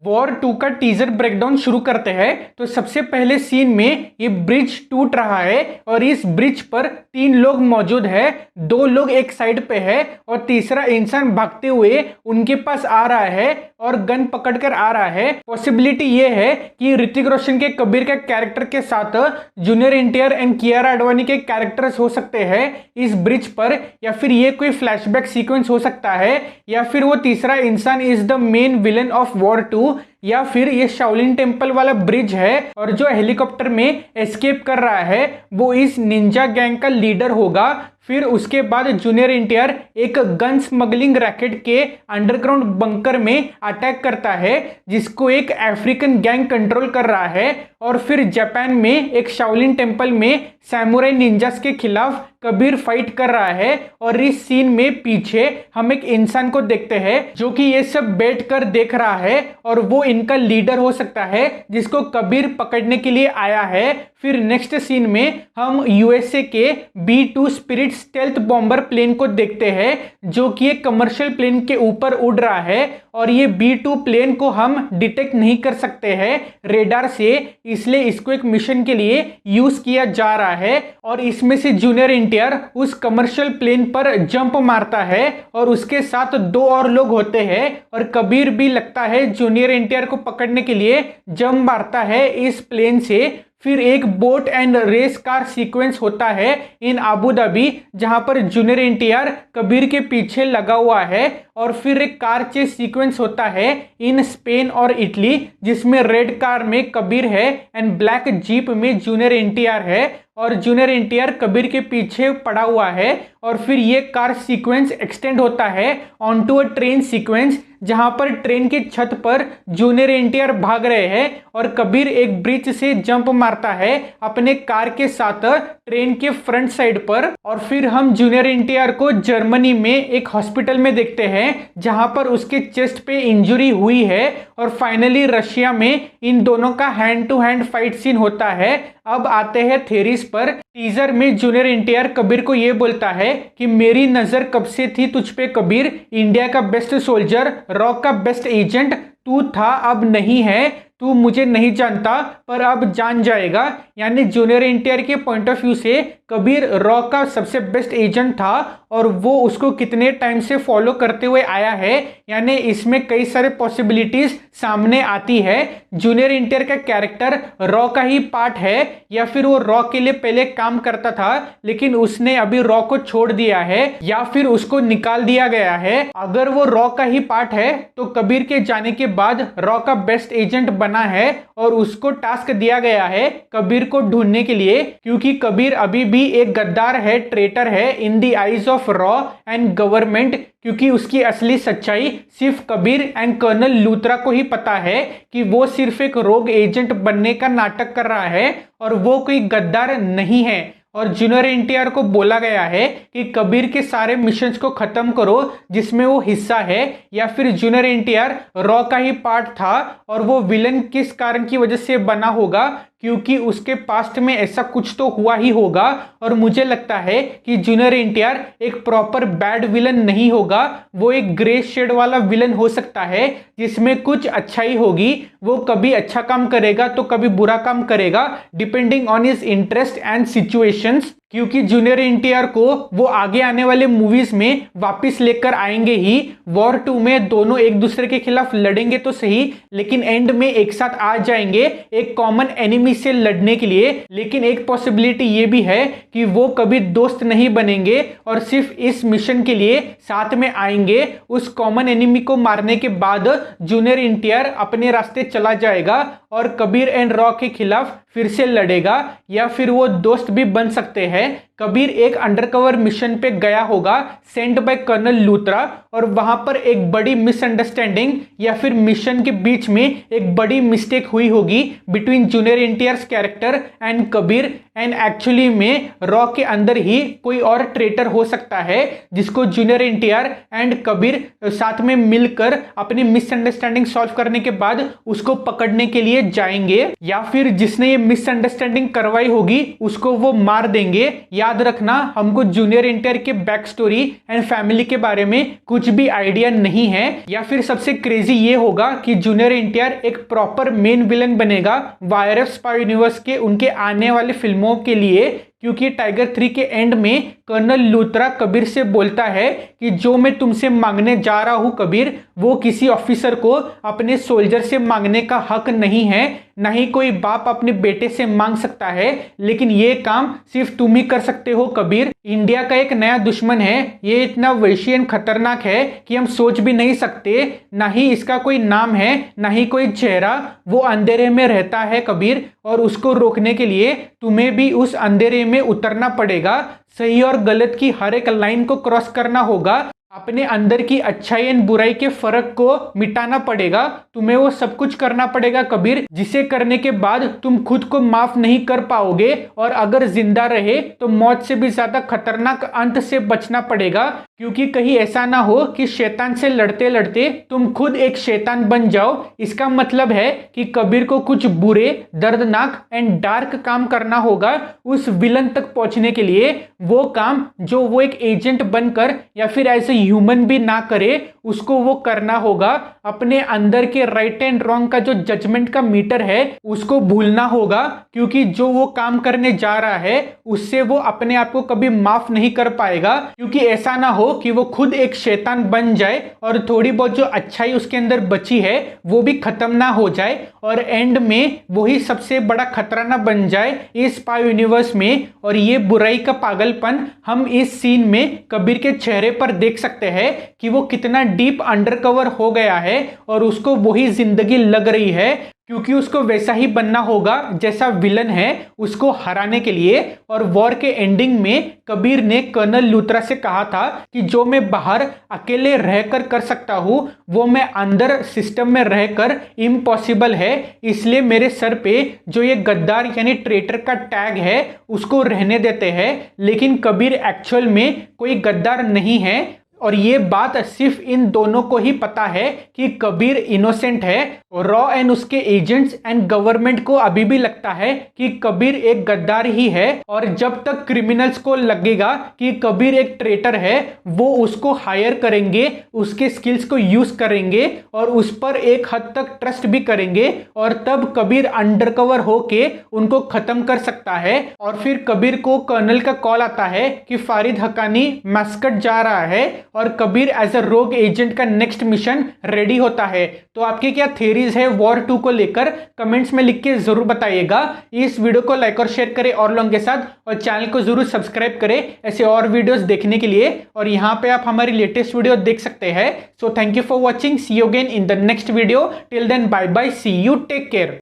War 2 का teaser breakdown शुरू करते हैं तो सबसे पहले सीन में ये ब्रिज टूट रहा है और इस ब्रिज पर 3 लोग मौजूद है। 2 लोग एक साइड पे है और तीसरा इंसान भागते हुए उनके पास आ रहा है और गन पकड़कर आ रहा है। पॉसिबिलिटी ये है कि ऋतिक रोशन के कबीर के कैरेक्टर के साथ जूनियर एनटीआर एंड कियारा आडवाणी के कैरेक्टर्स हो सकते हैं इस ब्रिज पर, या फिर ये कोई फ्लैशबैक सीक्वेंस हो सकता है, या फिर वो तीसरा इंसान is the main villain of war 2, या फिर ये शाओलिन टेम्पल वाला ब्रिज है और जो हेलीकॉप्टर में एस्केप कर रहा है वो इस निंजा गैंग का लीडर होगा। फिर उसके बाद जूनियर एनटीआर एक गन स्मगलिंग रैकेट के अंडरग्राउंड बंकर में अटैक करता है जिसको एक अफ्रीकन गैंग कंट्रोल कर रहा है। और फिर जापान में एक शाओलिन टेम्पल में सैमुराई निंजास के खिलाफ कबीर फाइट कर रहा है और इस सीन में पीछे हम एक इंसान को देखते हैं जो कि ये सब बैठकर देख रहा है और वो इनका लीडर हो सकता है जिसको कबीर पकड़ने के लिए आया है। फिर नेक्स्ट सीन में हम यूएसए के B-2 spirit stealth bomber plane को देखते हैं जो कि एक कमर्शियल प्लेन के ऊपर उड़ रहा है और ये B-2 प्लेन को हम डिटेक्ट नहीं कर सकते हैं रेडार से, इसलिए इसको एक मिशन के लिए यूज किया जा रहा है। और इसमें से जूनियर एनटीआर उस कमर्शियल प्लेन पर जंप मारता है और उसके साथ 2 और लोग होते हैं और कबीर भी लगता है जूनियर एनटीआर को पकड़ने के लिए जंप मारता है इस प्लेन से। फिर एक boat and race car sequence होता है इन अबू धाबी जहां पर जूनियर एनटीआर कबीर के पीछे लगा हुआ है। और फिर एक कार चेस सीक्वेंस होता है इन स्पेन और इटली जिसमें रेड कार में कबीर है एंड ब्लैक जीप में जूनियर एनटीआर है और जूनियर एनटीआर कबीर के पीछे पड़ा हुआ है। और फिर ये कार सीक्वेंस एक्सटेंड होता है on to a train sequence जहां पर ट्रेन की छत पर जूनियर एनटीआर भाग रहे हैं और कबीर एक ब्रिज से जंप मारता है अपने कार के साथ ट्रेन के फ्रंट साइड पर। और फिर हम जूनियर एनटीआर को जर्मनी में एक हॉस्पिटल में देखते हैं जहां पर उसके चेस्ट पे इंजरी हुई है। और फाइनली रशिया में इन दोनों का hand to hand fight scene होता है। अब आते हैं थेरीज पर। टीजर में जूनियर एनटीआर कबीर को ये बोलता है कि मेरी नजर कब से थी तुझ पे कबीर, इंडिया का बेस्ट सोल्जर, रॉक का बेस्ट एजेंट तू था, अब नहीं है, तू मुझे नहीं जानता पर अब जान जाएगा। यानी जूनियर एनटीआर के पॉइंट ऑफ व्यू से कबीर रॉक का सबसे बेस्ट एजेंट था और वो उसको कितने टाइम से फॉलो करते हुए आया है। यानी इसमें कई सारे पॉसिबिलिटीज सामने आती है। जूनियर एनटीआर का कैरेक्टर रॉ का ही पार्ट है या फिर वो रॉ के लिए पहले काम करता था लेकिन उसने अभी रॉ को छोड़ दिया है या फिर उसको निकाल दिया गया है। अगर वो रॉ का ही पार्ट है तो कबीर के जाने के बाद रॉ का बेस्ट एजेंट बना है और उसको टास्क दिया गया है कबीर को ढूंढने के लिए, क्योंकि कबीर अभी भी एक गद्दार है, ट्रेटर है in the eyes of raw and government, क्योंकि उसकी असली सच्चाई सिर्फ कबीर एंड कर्नल लूथरा को ही पता है कि वो सिर्फ एक रोग एजेंट बनने का नाटक कर रहा है और वो कोई गद्दार नहीं है। और जूनियर एनटीआर को बोला गया है कि कबीर के सारे मिशंस को खत्म करो जिसमें वो हिस्सा है, या फिर जूनियर एनटीआर रॉ का ही पार्ट था और वो विलन किस कारण की वजह से बना होगा, क्योंकि उसके पास्ट में ऐसा कुछ तो हुआ ही होगा। और मुझे लगता है कि जूनियर एनटीआर एक प्रॉपर बैड विलन नहीं होगा, वो एक ग्रे शेड वाला विलन हो सकता है जिसमें कुछ अच्छाई होगी। वो कभी अच्छा काम करेगा तो कभी बुरा काम करेगा depending on his interest and situations, क्योंकि जूनियर एनटीआर को वो आगे आने वाले मूवीज में वापस लेकर आएंगे ही। वॉर 2 में दोनों एक दूसरे के खिलाफ लड़ेंगे तो सही लेकिन एंड में एक साथ आ जाएंगे एक कॉमन एनिमी से लड़ने के लिए। लेकिन एक पॉसिबिलिटी ये भी है कि वो कभी दोस्त नहीं बनेंगे और सिर्फ इस मिशन के लिए साथ में आएंगे। उस कॉमन एनिमी को मारने के बाद जूनियर एनटीआर अपने रास्ते चला जाएगा और कबीर एंड रॉ के खिलाफ फिर से लड़ेगा, या फिर वो दोस्त भी बन सकते हैं। कबीर एक अंडरकवर मिशन पे गया होगा सेंट बाय कर्नल लूथरा और वहां पर एक बड़ी मिसअंडरस्टैंडिंग या फिर मिशन के बीच में एक बड़ी मिस्टेक हुई होगी between junior NTR character and Kabir, and actually में रॉ के अंदर ही कोई और ट्रेटर हो सकता है जिसको जूनियर एनटीआर एंड कबीर साथ में मिलकर अपनी मिसअंडरस्टैंडिंग सॉल्व करने के बाद उसको पकड़ने के लिए जाएंगे, या फिर जिसने ये मिसअंडरस्टैंडिंग करवाई होगी उसको वो मार देंगे, या याद रखना हमको जूनियर एनटीआर के बैक स्टोरी एंड फैमिली के बारे में कुछ भी आइडिया नहीं है, या फिर सबसे क्रेजी ये होगा कि जूनियर एनटीआर एक प्रॉपर मेन विलन बनेगा वाईआरएफ स्पाई यूनिवर्स के उनके आने वाले फिल्मों के लिए, क्योंकि टाइगर 3 के एंड में कर्नल लूथरा कबीर से बोलता है कि जो मैं तुमसे मांगने जा रहा हूं कबीर, वो किसी ऑफिसर को अपने सोल्जर से मांगने का हक नहीं है, ना ही कोई बाप अपने बेटे से मांग सकता है, लेकिन ये काम सिर्फ तुम ही कर सकते हो कबीर। इंडिया का एक नया दुश्मन है, ये इतना वैशी एंड खतरनाक है कि हम सोच भी नहीं सकते, ना ही इसका कोई नाम है ना ही कोई चेहरा, वो अंधेरे में रहता है कबीर, और उसको रोकने के लिए तुम्हें भी उस अंधेरे में उतरना पड़ेगा, सही और गलत की हर एक लाइन को क्रॉस करना होगा, अपने अंदर की अच्छाई एंड बुराई के फर्क को मिटाना पड़ेगा, तुम्हें वो सब कुछ करना पड़ेगा कबीर, जिसे करने के बाद तुम खुद को माफ नहीं कर पाओगे, और अगर जिंदा रहे तो मौत से भी ज्यादा खतरनाक अंत से बचना पड़ेगा, क्योंकि कहीं ऐसा ना हो कि शैतान से लड़ते लड़ते तुम खुद एक शैतान बन जाओ। इसका मतलब है कि कबीर को कुछ बुरे, दर्दनाक एंड डार्क काम करना होगा उस विलन तक पहुंचने के लिए, वो काम जो वो एक एजेंट बनकर या फिर ऐसे ह्यूमन भी ना करे, उसको वो करना होगा। अपने अंदर के राइट एंड रॉन्ग का जो जजमेंट का मीटर है उसको भूलना होगा, क्योंकि जो वो काम करने जा रहा है उससे वो अपने आप को कभी माफ नहीं कर पाएगा, क्योंकि ऐसा ना हो कि वो खुद एक शैतान बन जाए और थोड़ी बहुत जो अच्छाई उसके अंदर बची है वो भी खत्म ना हो जाए, और एंड में वही सबसे बड़ा खतरा ना बन जाए इस स्पाई यूनिवर्स में। और ये बुराई का पागलपन हम इस सीन में कबीर के चेहरे पर देख सकते हैं कि वो कितना डीप अंडरकवर हो गया है और उसको वही जिंदगी लग रही है, क्योंकि उसको वैसा ही बनना होगा जैसा विलन है उसको हराने के लिए। और वॉर के एंडिंग में कबीर ने कर्नल लूथरा से कहा था कि जो मैं बाहर अकेले रहकर कर सकता हूं वो मैं अंदर सिस्टम में रहकर इम्पॉसिबल है, इसलिए मेरे सर पे जो ये गद्दार यानी ट्रेटर का टैग है उसको रहने देते हैं। लेकिन कबीर एक्चुअल में कोई गद्दार नहीं है, और ये बात सिर्फ इन दोनों को ही पता है कि कबीर इनोसेंट है। रॉ एंड उसके एजेंट्स एंड गवर्नमेंट को अभी भी लगता है कि कबीर एक गद्दार ही है, और जब तक क्रिमिनल्स को लगेगा कि कबीर एक ट्रेटर है वो उसको हायर करेंगे, उसके स्किल्स को यूज करेंगे और उस पर एक हद तक ट्रस्ट भी करेंगे, और तब कबीर अंडरकवर होके उनको खत्म कर सकता है। और फिर कबीर को कर्नल का कॉल आता है कि फारिद हकानी मस्कट जा रहा है, और कबीर एज अ रोग एजेंट का नेक्स्ट मिशन रेडी होता है। तो आपके क्या थ्योरीज है वॉर 2 को लेकर, कमेंट्स में लिख के जरूर बताइएगा। इस वीडियो को लाइक और शेयर करें और लोगों के साथ, और चैनल को जरूर सब्सक्राइब करें ऐसे और वीडियोस देखने के लिए। और यहाँ पे आप हमारी लेटेस्ट वीडियो देख सकते हैं। So thank you for watching, see you again in the next video, till then bye bye, see you, take care.